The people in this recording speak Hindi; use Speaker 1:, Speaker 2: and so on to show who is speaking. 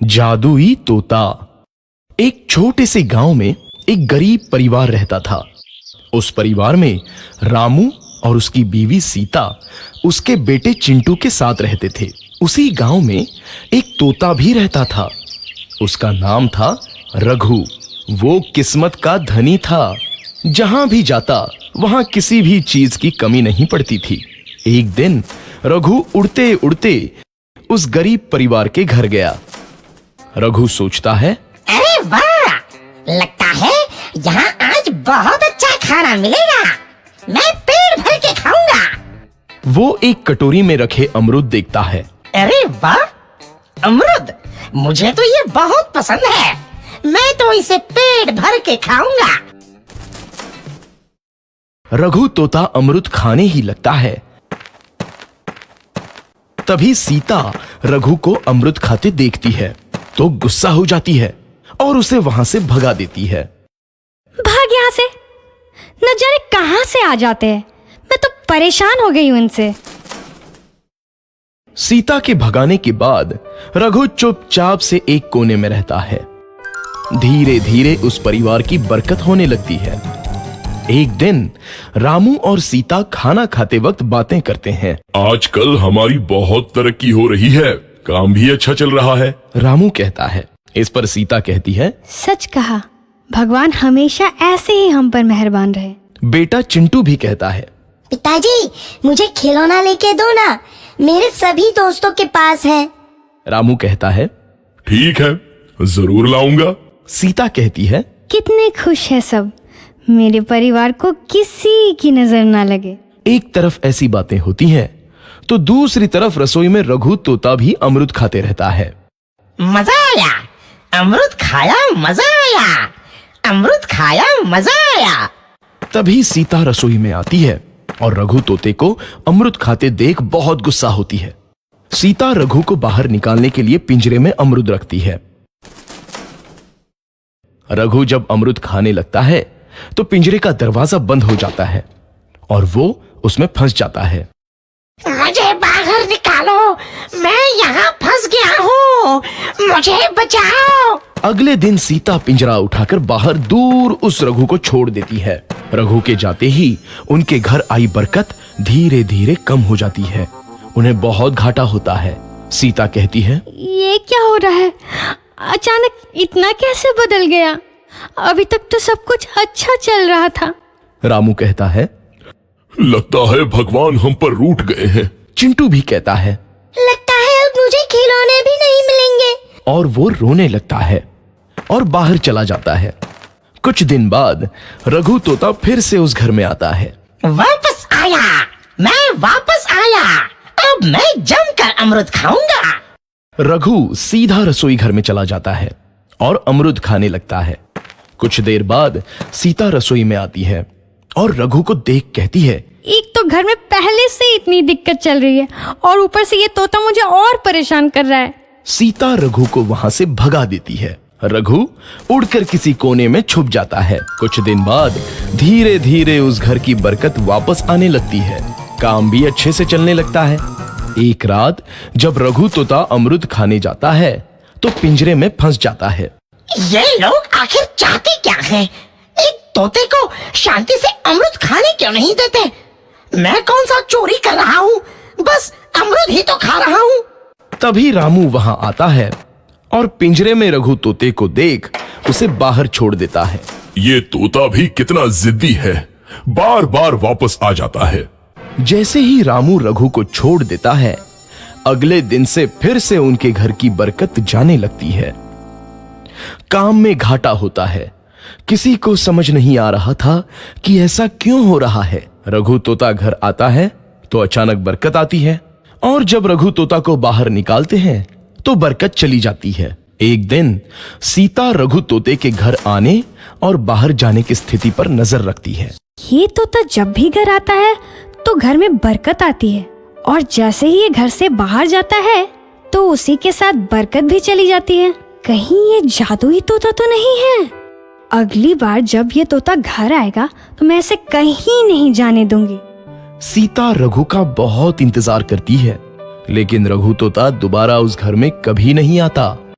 Speaker 1: जादुई तोता। एक छोटे से गांव में एक गरीब परिवार रहता था। उस परिवार में रामू और उसकी बीवी सीता उसके बेटे चिंटू के साथ रहते थे। उसी गांव में एक तोता भी रहता था। उसका नाम था रघु। वो किस्मत का धनी था। जहां भी जाता वहां किसी भी चीज की कमी नहीं पड़ती थी। एक दिन रघु उड़ते उड़ते उस गरीब परिवार के घर गया। रघु सोचता है,
Speaker 2: अरे वाह, लगता है यहाँ आज बहुत अच्छा खाना मिलेगा। मैं पेट भर के खाऊंगा।
Speaker 1: वो एक कटोरी में रखे अमरूद देखता है।
Speaker 2: अरे वाह, अमरूद, मुझे तो ये बहुत पसंद है। मैं तो इसे पेट भर के खाऊंगा।
Speaker 1: रघु तोता अमरूद खाने ही लगता है। तभी सीता रघु को अमरूद खाते देखती है तो गुस्सा हो जाती है और उसे वहां से भगा देती है।
Speaker 3: भाग यहाँ से, न जाने कहां से आ जाते हैं। मैं तो परेशान हो गई हूं इनसे।
Speaker 1: सीता के भगाने के बाद रघु चुपचाप से एक कोने में रहता है। धीरे धीरे उस परिवार की बरकत होने लगती है। एक दिन रामू और सीता खाना खाते वक्त बातें करते हैं।
Speaker 4: आजकल हमारी बहुत तरक्की हो रही है, काम भी अच्छा चल रहा है।
Speaker 1: रामू कहता है। इस पर सीता कहती है,
Speaker 3: सच कहा, भगवान हमेशा ऐसे ही हम पर मेहरबान रहे।
Speaker 1: बेटा चिंटू भी कहता है,
Speaker 5: पिताजी, मुझे खिलौना लेके दो ना, मेरे सभी दोस्तों के पास है।
Speaker 1: रामू कहता है,
Speaker 4: ठीक है, जरूर लाऊंगा।
Speaker 1: सीता कहती है,
Speaker 3: कितने खुश है सब, मेरे परिवार को किसी की नजर ना लगे।
Speaker 1: एक तरफ ऐसी बातें होती हैं तो दूसरी तरफ रसोई में रघु तोता भी अमरूद खाते रहता है।
Speaker 2: मजा आया, अमरूद खाया, मजा आया, अमरूद खाया, मजा आया।
Speaker 1: तभी सीता रसोई में आती है और रघु तोते को अमरूद खाते देख बहुत गुस्सा होती है। सीता रघु को बाहर निकालने के लिए पिंजरे में अमरूद रखती है। रघु जब अमरूद खाने लगता है तो पिंजरे का दरवाजा बंद हो जाता है और वो उसमें फंस जाता है।
Speaker 2: मुझे बाहर निकालो, मैं यहाँ फंस गया हूँ, मुझे बचाओ।
Speaker 1: अगले दिन सीता पिंजरा उठाकर बाहर दूर उस रघु को छोड़ देती है। रघु के जाते ही उनके घर आई बरकत धीरे धीरे कम हो जाती है। उन्हें बहुत घाटा होता है। सीता कहती है,
Speaker 3: ये क्या हो रहा है, अचानक इतना कैसे बदल गया? अभी तक तो सब कुछ अच्छा चल रहा था।
Speaker 1: रामू कहता है,
Speaker 4: लगता है भगवान हम पर रूठ गए हैं।
Speaker 1: चिंटू भी कहता है,
Speaker 5: लगता है अब मुझे खिलौने भी नहीं मिलेंगे।
Speaker 1: और वो रोने लगता है और बाहर चला जाता है। कुछ दिन बाद रघु तोता फिर से उस घर में आता है।
Speaker 2: वापस आया, मैं वापस आया, अब मैं जमकर अमरूद खाऊंगा।
Speaker 1: रघु सीधा रसोई घर में चला जाता है और अमरूद खाने लगता है। कुछ देर बाद सीता रसोई में आती है और रघु को देख कहती है,
Speaker 3: एक तो घर में पहले से इतनी दिक्कत चल रही है और ऊपर से ये तोता मुझे और परेशान कर रहा है।
Speaker 1: सीता रघु को वहां से भगा देती है। रघु उड़कर किसी कोने में छुप जाता है। कुछ दिन बाद धीरे धीरे उस घर की बरकत वापस आने लगती है। काम भी अच्छे से चलने लगता है। एक रात जब रघु तोता अमरूद खाने जाता है तो पिंजरे में फंस जाता है।
Speaker 2: ये लोग आखिर चाहते क्या हैं? एक तोते को शांति से अमरूद खाने क्यों नहीं देते? मैं कौन सा चोरी कर रहा हूँ? बस अमरूद ही तो खा रहा हूँ।
Speaker 1: तभी रामू वहां आता है और पिंजरे में रघु तोते को देख उसे बाहर छोड़ देता है।
Speaker 4: ये तोता भी कितना जिद्दी है, बार बार वापस आ जाता है।
Speaker 1: जैसे ही रामू रघु को छोड़ देता है, अगले दिन से फिर से उनके घर की बरकत जाने लगती है। काम में घाटा होता है। किसी को समझ नहीं आ रहा था कि ऐसा क्यों हो रहा है। रघु तोता घर आता है तो अचानक बरकत आती है और जब रघु तोता को बाहर निकालते हैं तो बरकत चली जाती है। एक दिन सीता रघु तोते के घर आने और बाहर जाने की स्थिति पर नजर रखती है।
Speaker 3: ये तोता जब भी घर आता है तो घर में बरकत आती है और जैसे ही ये घर से बाहर जाता है तो उसी के साथ बरकत भी चली जाती है। कहीं ये जादुई तोता तो नहीं है? अगली बार जब ये तोता घर आएगा तो मैं इसे कहीं नहीं जाने दूंगी।
Speaker 1: सीता रघु का बहुत इंतजार करती है, लेकिन रघु तोता दोबारा उस घर में कभी नहीं आता।